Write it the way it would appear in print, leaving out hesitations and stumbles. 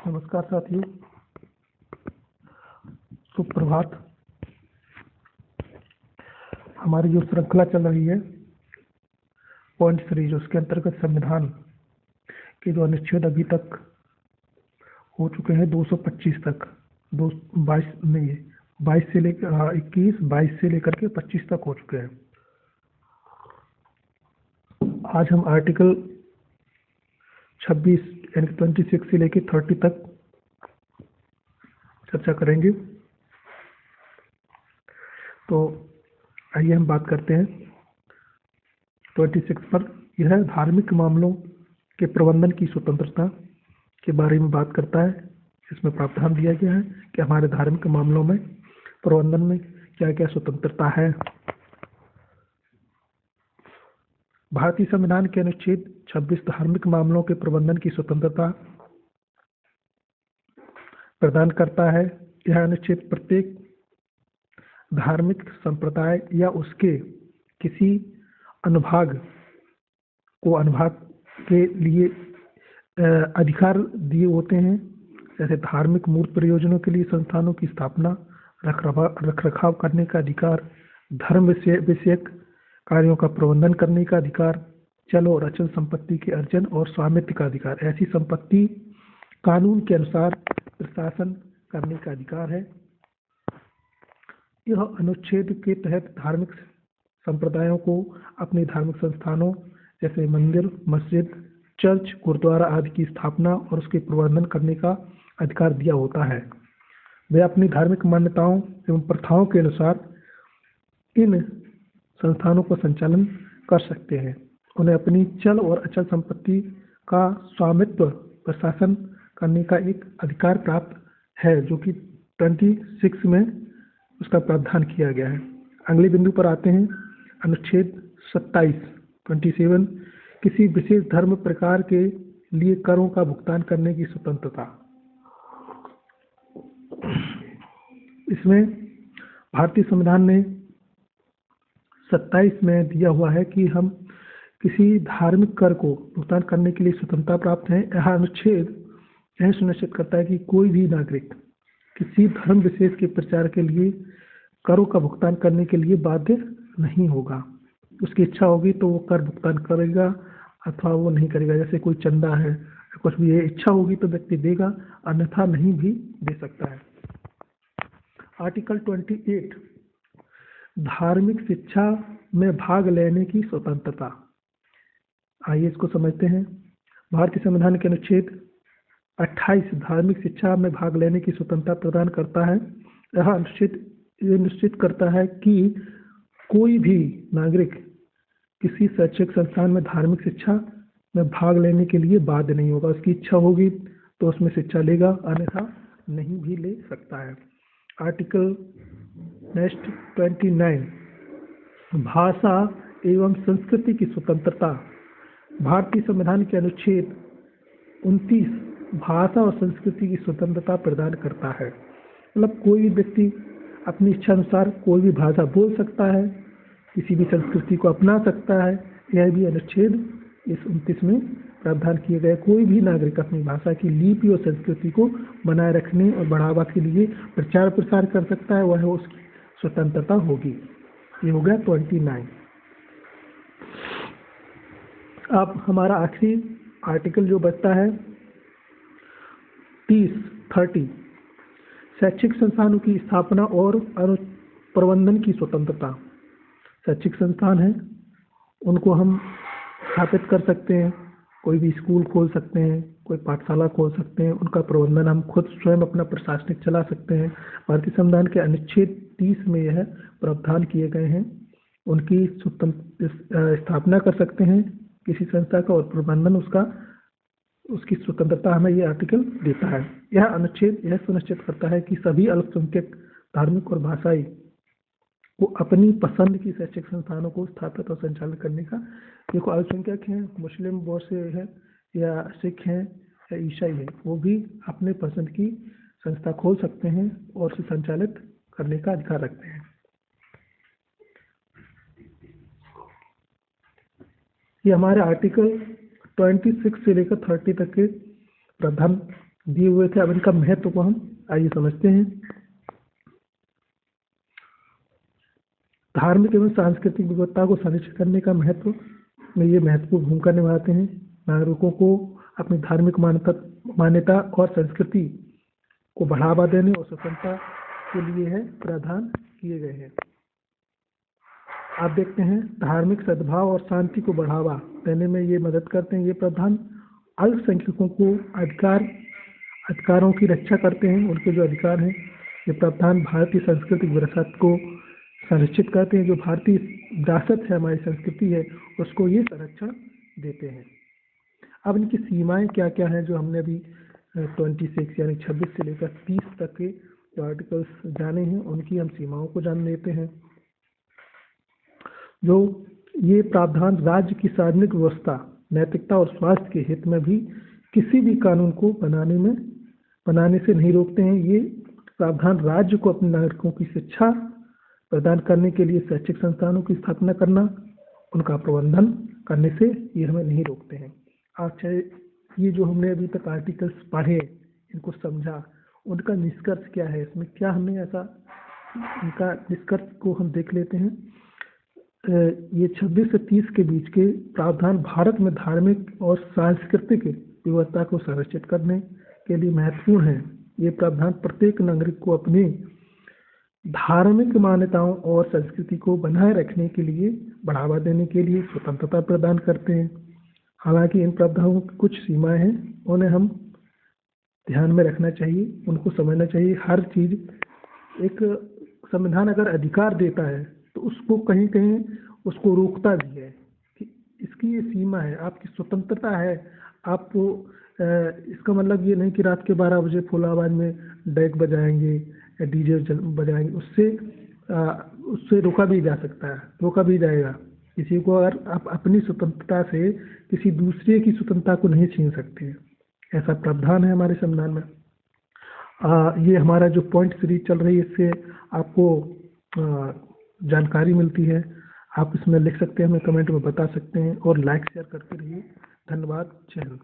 नमस्कार साथियों, सुप्रभात। हमारी जो श्रृंखला चल रही है पॉइंट सीरीज, उसके अंतर्गत संविधान के जो अनुच्छेद अभी तक हो चुके हैं 225 तक, 22 से लेकर 21, 22 से लेकर के 25 तक हो चुके हैं। आज हम आर्टिकल 26 यानी 26 से लेकर 30 तक चर्चा करेंगे। तो आइए हम बात करते हैं 26 पर। यह धार्मिक मामलों के प्रबंधन की स्वतंत्रता के बारे में बात करता है। इसमें प्रावधान दिया गया है कि हमारे धार्मिक मामलों में प्रबंधन में क्या क्या स्वतंत्रता है। भारतीय संविधान के अनुच्छेद 26 धार्मिक मामलों के प्रबंधन की स्वतंत्रता प्रदान करता है। यह अनुच्छेद प्रत्येक धार्मिक संप्रदाय या उसके किसी अनुभाग के लिए अधिकार दिए होते हैं, जैसे धार्मिक मूल प्रयोजनों के लिए संस्थानों की स्थापना, रखरखाव करने का अधिकार, धर्म विषयक कार्यों का प्रबंधन करने का अधिकार, चल और अचल संपत्ति के अर्जन और स्वामित्व का अधिकार, ऐसी संपत्ति कानून के अनुसार प्रशासन करने का अधिकार है। यह अनुच्छेद के तहत धार्मिक संप्रदायों को अपने धार्मिक संस्थानों जैसे मंदिर, मस्जिद, चर्च, गुरुद्वारा आदि की स्थापना और उसके प्रबंधन करने का अधिकार दिया होता है। वे अपनी धार्मिक मान्यताओं एवं प्रथाओं के अनुसार इन संस्थानों का संचालन कर सकते हैं। उन्हें अपनी चल और अचल संपत्ति का स्वामित्व प्रशासन करने का एक अधिकार प्राप्त है, जो कि 26 में उसका प्रावधान किया गया है। अगले बिंदु पर आते हैं, अनुच्छेद 27 किसी विशेष धर्म प्रकार के लिए करों का भुगतान करने की स्वतंत्रता। इसमें भारतीय संविधान ने 27 में दिया हुआ है कि हम किसी धार्मिक कर को भुगतान करने के लिए स्वतंत्रता प्राप्त है। यह अनुच्छेद यह सुनिश्चित करता है कि कोई भी नागरिक किसी धर्म विशेष के प्रचार के लिए करों का भुगतान करने के लिए बाध्य नहीं होगा। उसकी इच्छा होगी तो वो कर भुगतान करेगा अथवा वो नहीं करेगा। जैसे कोई चंदा है, कुछ भी है, इच्छा होगी तो व्यक्ति देगा, अन्यथा नहीं भी दे सकता है। आर्टिकल 28 धार्मिक शिक्षा में भाग लेने की स्वतंत्रता। आइए इसको समझते हैं। भारतीय संविधान के अनुच्छेद 28 धार्मिक शिक्षा में भाग लेने की स्वतंत्रता प्रदान करता है। यह अनुच्छेद ये निश्चित करता है कि कोई भी नागरिक किसी शैक्षिक संस्थान में धार्मिक शिक्षा में भाग लेने के लिए बाध्य नहीं होगा। उसकी इच्छा होगी तो उसमें शिक्षा लेगा, अन्यथा नहीं भी ले सकता है। आर्टिकल 29 भाषा एवं संस्कृति की स्वतंत्रता। भारतीय संविधान के अनुच्छेद 29 भाषा और संस्कृति की स्वतंत्रता प्रदान करता है। मतलब कोई भी व्यक्ति अपनी इच्छा अनुसार कोई भी भाषा बोल सकता है, किसी भी संस्कृति को अपना सकता है। यह भी अनुच्छेद इस 29 में प्रावधान किए गए। कोई भी नागरिक अपनी भाषा की लिपि और संस्कृति को बनाए रखने और बढ़ावा के लिए प्रचार प्रसार कर सकता है, वह उसकी स्वतंत्रता होगी। ये हो गया 29। अब हमारा आखिरी आर्टिकल जो बचता है 30 शैक्षिक संस्थानों की स्थापना और प्रबंधन की स्वतंत्रता। शैक्षिक संस्थान है, उनको हम स्थापित कर सकते हैं, कोई भी स्कूल खोल सकते हैं, कोई पाठशाला खोल सकते हैं, उनका प्रबंधन हम खुद स्वयं अपना प्रशासनिक चला सकते हैं। भारतीय संविधान के अनुच्छेद 30 में यह प्रावधान किए गए हैं। उनकी स्थापना कर सकते हैं किसी संस्था का, और प्रबंधन उसकी स्वतंत्रता हमें ये आर्टिकल देता है। यह अनुच्छेद यह सुनिश्चित करता है कि सभी अल्पसंख्यक धार्मिक और भाषाई को अपनी पसंद की शैक्षिक संस्थानों को स्थापित और संचालित करने का, देखो अल्पसंख्यक हैं, मुस्लिम बहुत से हैं या सिख हैं या ईसाई हैं, वो भी अपने पसंद की संस्था खोल सकते हैं और उसे संचालित करने का अधिकार रखते हैं। ये हमारे आर्टिकल 26 से लेकर 30 तक के प्रावधान दिए हुए थे। अब इनका महत्व को हम आइए समझते हैं। धार्मिक एवं सांस्कृतिक विविधता को संरक्षित करने का महत्व में ये महत्वपूर्ण भूमिका निभाते हैं। नागरिकों को अपनी धार्मिक मान्यता और संस्कृति को बढ़ावा देने और स्वतंत्रता के लिए है प्रावधान किए गए हैं। आप देखते हैं धार्मिक सद्भाव और शांति को बढ़ावा देने में ये मदद करते हैं। ये प्रावधान अल्पसंख्यकों को अधिकारों की रक्षा करते हैं, उनके जो अधिकार हैं। ये प्रावधान भारतीय सांस्कृतिक विरासत को संरक्षित करते हैं। जो भारतीय विरासत है, हमारी संस्कृति है, उसको ये संरक्षण देते हैं। अब इनकी सीमाएं क्या क्या हैं, जो हमने अभी 26 यानी 26 से लेकर 30 तक के जो आर्टिकल्स जाने हैं, उनकी हम सीमाओं को जान लेते हैं। जो ये प्रावधान राज्य की सार्वजनिक व्यवस्था, नैतिकता और स्वास्थ्य के हित में भी किसी भी कानून को बनाने से नहीं रोकते हैं। ये प्रावधान राज्य को अपने नागरिकों की शिक्षा प्रदान करने के लिए शैक्षिक संस्थानों की स्थापना करना, उनका प्रबंधन करने से ये हमें नहीं रोकते हैं। अच्छा, ये जो हमने अभी तक आर्टिकल्स पढ़े, इनको समझा, उनका निष्कर्ष क्या है, इसमें क्या हमने ऐसा, इनका निष्कर्ष को हम देख लेते हैं। ये 26 से 30 के बीच के प्रावधान भारत में धार्मिक और सांस्कृतिक विविधता को संरक्षित करने के लिए महत्वपूर्ण है। ये प्रावधान प्रत्येक नागरिक को अपनी धार्मिक मान्यताओं और संस्कृति को बनाए रखने के लिए, बढ़ावा देने के लिए स्वतंत्रता प्रदान करते हैं। हालांकि इन प्रावधानों की कुछ सीमाएं हैं, उन्हें हम ध्यान में रखना चाहिए, उनको समझना चाहिए। हर चीज़, एक संविधान अगर अधिकार देता है तो उसको कहीं कहीं उसको रोकता भी है कि इसकी ये सीमा है, आपकी स्वतंत्रता है। आप इसका मतलब ये नहीं कि रात के 12 बजे फुल आवाज़ में डेक बजाएंगे या डीजे बजाएंगे, उससे रोका भी जा सकता है, रोका भी जाएगा। किसी को अगर आप अपनी स्वतंत्रता से किसी दूसरे की स्वतंत्रता को नहीं छीन सकते हैं, ऐसा प्रावधान है हमारे संविधान में। ये हमारा जो पॉइंट सीरीज चल रही है, इससे आपको जानकारी मिलती है। आप इसमें लिख सकते हैं, हमें कमेंट में बता सकते हैं, और लाइक शेयर करते रहिए। धन्यवाद। जय हिंद।